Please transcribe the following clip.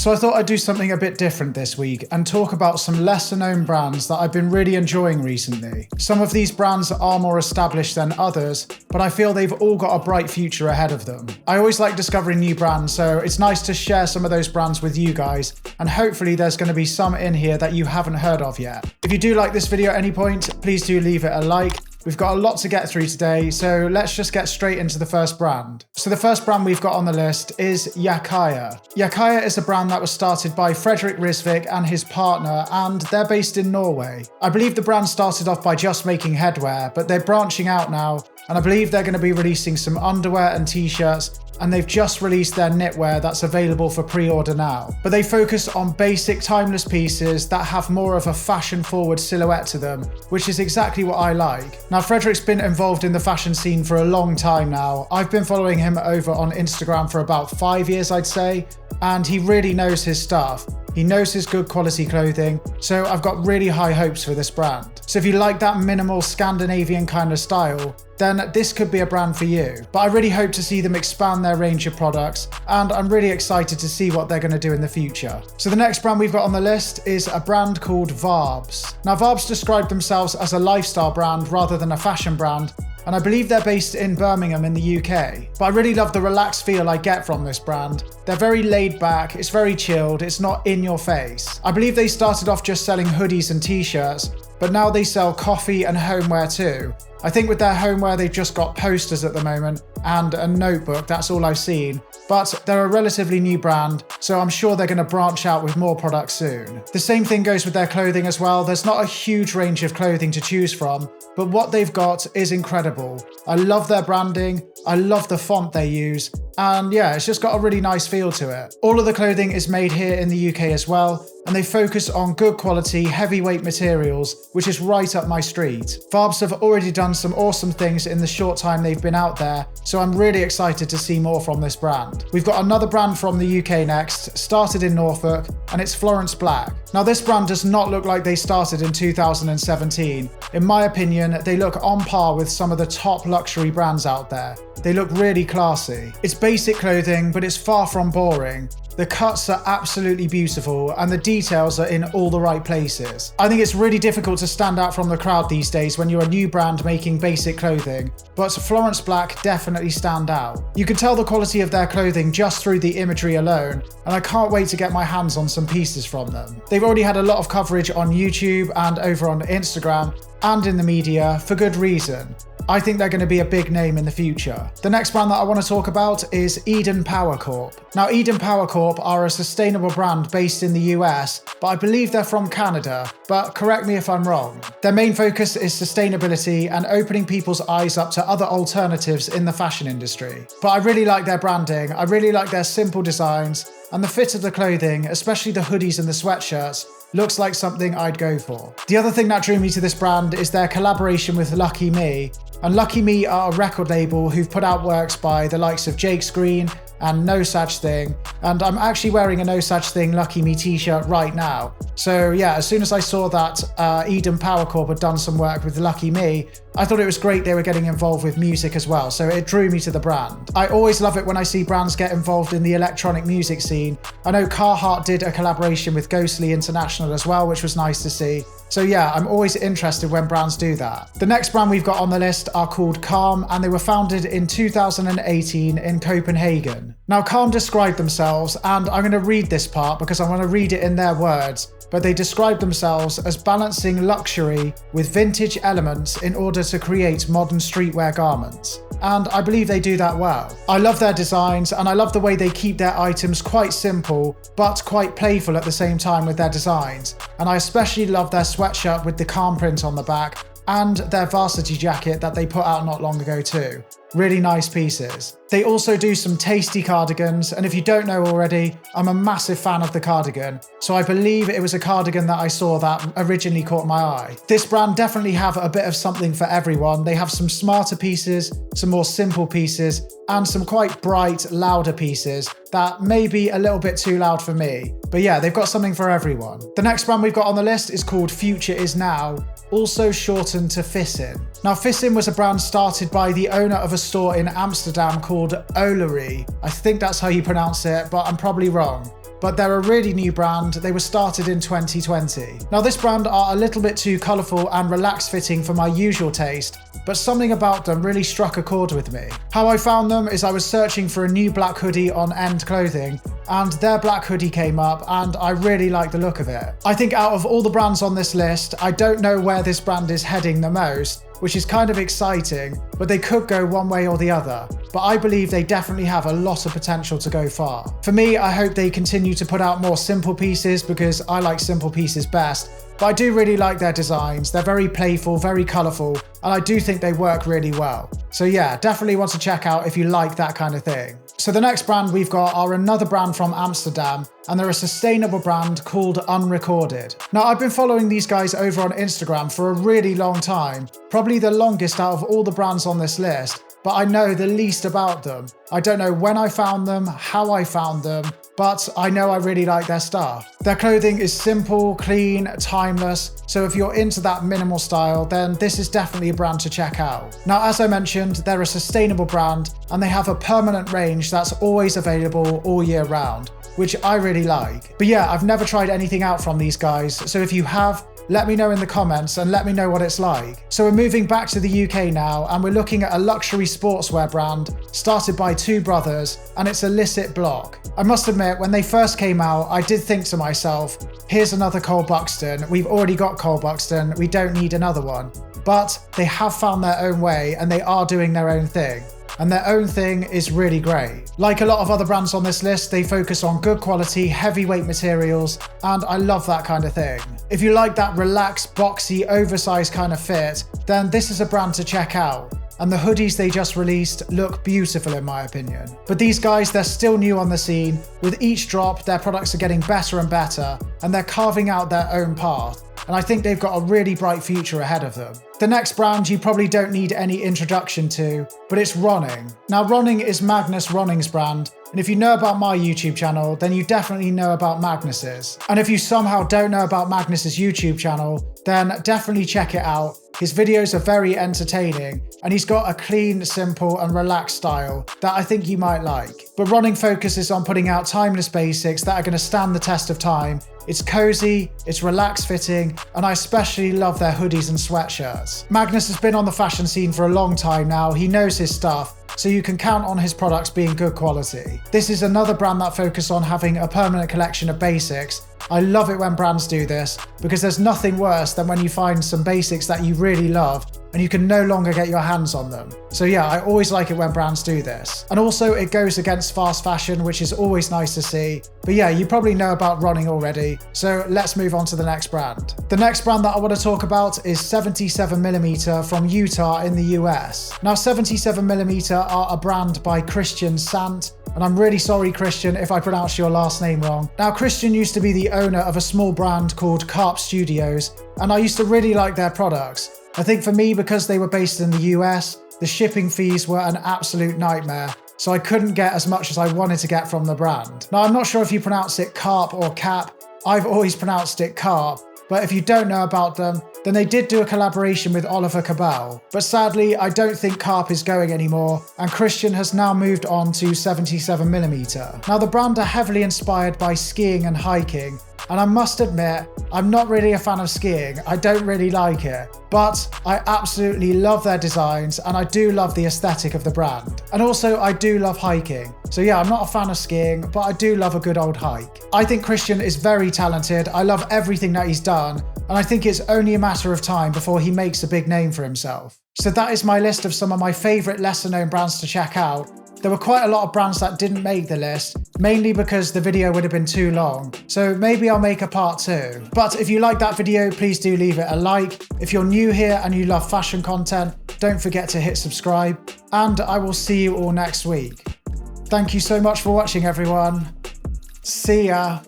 So I thought I'd do something a bit different this week and talk about some lesser known brands that I've been really enjoying recently. Some of these brands are more established than others, but I feel they've all got a bright future ahead of them. I always like discovering new brands, so it's nice to share some of those brands with you guys, and hopefully there's going to be some in here that you haven't heard of yet. If you do like this video at any point, please do leave it a like. We've got a lot to get through today, so let's just get straight into the first brand. So the first brand we've got on the list is Yakaya. Yakaya is a brand that was started by Fredrik Risvik and his partner, and they're based in Norway. I believe the brand started off by just making headwear, but they're branching out now, and I believe they're going to be releasing some underwear and t-shirts, and they've just released their knitwear that's available for pre-order now. But they focus on basic timeless pieces that have more of a fashion-forward silhouette to them, which is exactly what I like. Now, Fredrik's been involved in the fashion scene for a long time now. I've been following him over on Instagram for about 5 years, I'd say, and he really knows his stuff. He knows his good quality clothing, so I've got really high hopes for this brand. So if you like that minimal Scandinavian kind of style, then this could be a brand for you. But I really hope to see them expand their range of products, and I'm really excited to see what they're going to do in the future. So the next brand we've got on the list is a brand called Varbs. Now, Varbs describe themselves as a lifestyle brand rather than a fashion brand, and I believe they're based in Birmingham in the UK. But I really love the relaxed feel I get from this brand. They're very laid back, it's very chilled, it's not in your face. I believe they started off just selling hoodies and t-shirts, but now they sell coffee and homeware too. I think with their homeware they've just got posters at the moment and a notebook, that's all I've seen. But they're a relatively new brand, so I'm sure they're going to branch out with more products soon. The same thing goes with their clothing as well. There's not a huge range of clothing to choose from, but what they've got is incredible. I love their branding, I love the font they use, and yeah, it's just got a really nice feel to it. All of the clothing is made here in the UK as well, and they focus on good quality, heavyweight materials, which is right up my street. Varbs have already done some awesome things in the short time they've been out there, so I'm really excited to see more from this brand. We've got another brand from the UK next, started in Norfolk, and it's Florence Black. Now, this brand does not look like they started in 2017. In my opinion, they look on par with some of the top luxury brands out there. They look really classy. It's basic clothing, but it's far from boring. The cuts are absolutely beautiful and the details are in all the right places. I think it's really difficult to stand out from the crowd these days when you're a new brand making basic clothing, but Florence Black definitely stand out. You can tell the quality of their clothing just through the imagery alone, and I can't wait to get my hands on some pieces from them. They've already had a lot of coverage on YouTube and over on Instagram and in the media for good reason. I think they're going to be a big name in the future. The next brand that I want to talk about is Eden Power Corp. Now, Eden Power Corp are a sustainable brand based in the US, but I believe they're from Canada, but correct me if I'm wrong. Their main focus is sustainability and opening people's eyes up to other alternatives in the fashion industry. But I really like their branding, I really like their simple designs, and the fit of the clothing, especially the hoodies and the sweatshirts, looks like something I'd go for. The other thing that drew me to this brand is their collaboration with Lucky Me. And Lucky Me are a record label who've put out works by the likes of Jake Screen and No Such Thing. And I'm actually wearing a No Such Thing Lucky Me t-shirt right now. So yeah, as soon as I saw that Eden Power Corp had done some work with Lucky Me, I thought it was great they were getting involved with music as well, so it drew me to the brand. I always love it when I see brands get involved in the electronic music scene. I know Carhartt did a collaboration with Ghostly International as well, which was nice to see. So yeah, I'm always interested when brands do that. The next brand we've got on the list are called Calm, and they were founded in 2018 in Copenhagen. Now, Calm describe themselves, and I'm going to read this part because I want to read it in their words, but they describe themselves as balancing luxury with vintage elements in order to create modern streetwear garments. And I believe they do that well. I love their designs, and I love the way they keep their items quite simple, but quite playful at the same time with their designs. And I especially love their sweatshirt with the Calm print on the back, and their varsity jacket that they put out not long ago too. Really nice pieces. They also do some tasty cardigans, and if you don't know already, I'm a massive fan of the cardigan, so I believe it was a cardigan that I saw that originally caught my eye. This brand definitely have a bit of something for everyone. They have some smarter pieces, some more simple pieces, and some quite bright, louder pieces that may be a little bit too loud for me. But yeah, they've got something for everyone. The next brand we've got on the list is called Future Is Now, also shortened to Fissin. Now, Fissin was a brand started by the owner of a store in Amsterdam called Olery. I think that's how you pronounce it, but I'm probably wrong. but they're a really new brand. They were started in 2020. Now this brand are a little bit too colourful and relaxed fitting for my usual taste, but something about them really struck a chord with me. How I found them is I was searching for a new black hoodie on End Clothing, and their black hoodie came up and I really like the look of it. I think out of all the brands on this list, I don't know where this brand is heading the most, which is kind of exciting, but they could go one way or the other. But I believe they definitely have a lot of potential to go far. For me, I hope they continue to put out more simple pieces because I like simple pieces best. But I do really like their designs. They're very playful, very colourful, and I do think they work really well. So yeah, definitely want to check out if you like that kind of thing. So the next brand we've got are another brand from Amsterdam, and they're a sustainable brand called Unrecorded. Now I've been following these guys over on Instagram for a really long time, probably the longest out of all the brands on this list, but I know the least about them. I don't know when I found them, how I found them, but I know I really like their stuff. Their clothing is simple, clean, timeless, so if you're into that minimal style, then this is definitely a brand to check out. Now, as I mentioned, they're a sustainable brand, and they have a permanent range that's always available all year round, which I really like. But yeah, I've never tried anything out from these guys, so if you have, let me know in the comments and let me know what it's like. So we're moving back to the UK now, and we're looking at a luxury sportswear brand started by two brothers, and it's Illicit Block. I must admit, when they first came out, I did think to myself, here's another Cole Buxton. We've already got Cole Buxton, we don't need another one. But they have found their own way and they are doing their own thing. And their own thing is really great. Like a lot of other brands on this list, they focus on good quality, heavyweight materials, and I love that kind of thing. If you like that relaxed, boxy, oversized kind of fit, then this is a brand to check out. And the hoodies they just released look beautiful in my opinion. But these guys, they're still new on the scene. With each drop, their products are getting better and better, and they're carving out their own path. And I think they've got a really bright future ahead of them. The next brand you probably don't need any introduction to, but it's Ronning. Now Ronning is Magnus Ronning's brand, and if you know about my YouTube channel, then you definitely know about Magnus's. And if you somehow don't know about Magnus's YouTube channel, then definitely check it out. His videos are very entertaining, and he's got a clean, simple and relaxed style that I think you might like. But Ronning focuses on putting out timeless basics that are going to stand the test of time. It's cozy, it's relaxed fitting, and I especially love their hoodies and sweatshirts. Magnus has been on the fashion scene for a long time now, he knows his stuff, so you can count on his products being good quality. This is another brand that focuses on having a permanent collection of basics. I love it when brands do this, because there's nothing worse than when you find some basics that you really love and you can no longer get your hands on them. So yeah, I always like it when brands do this. And also it goes against fast fashion, which is always nice to see. But yeah, you probably know about Ronning already, so let's move on to the next brand. The next brand that I want to talk about is 77mm from Utah in the US. Now 77mm are a brand by Christian Sant, and I'm really sorry Christian if I pronounced your last name wrong. Now Christian used to be the owner of a small brand called Corp Studios, and I used to really like their products. I think for me, because they were based in the US, the shipping fees were an absolute nightmare, so I couldn't get as much as I wanted to get from the brand. Now I'm not sure if you pronounce it Carp or Cap, I've always pronounced it Carp, but if you don't know about them, then they did do a collaboration with Oliver Cabal. But sadly, I don't think Carp is going anymore, and Christian has now moved on to 77mm. Now the brand are heavily inspired by skiing and hiking, and I must admit, I'm not really a fan of skiing, I don't really like it, but I absolutely love their designs and I do love the aesthetic of the brand. And also I do love hiking. So yeah, I'm not a fan of skiing, but I do love a good old hike. I think Christian is very talented, I love everything that he's done, and I think it's only a matter of time before he makes a big name for himself. So that is my list of some of my favourite lesser known brands to check out. There were quite a lot of brands that didn't make the list, mainly because the video would have been too long, so maybe I'll make a part 2. But if you like that video, please do leave it a like. If you're new here and you love fashion content, don't forget to hit subscribe, and I will see you all next week. Thank you so much for watching everyone. See ya!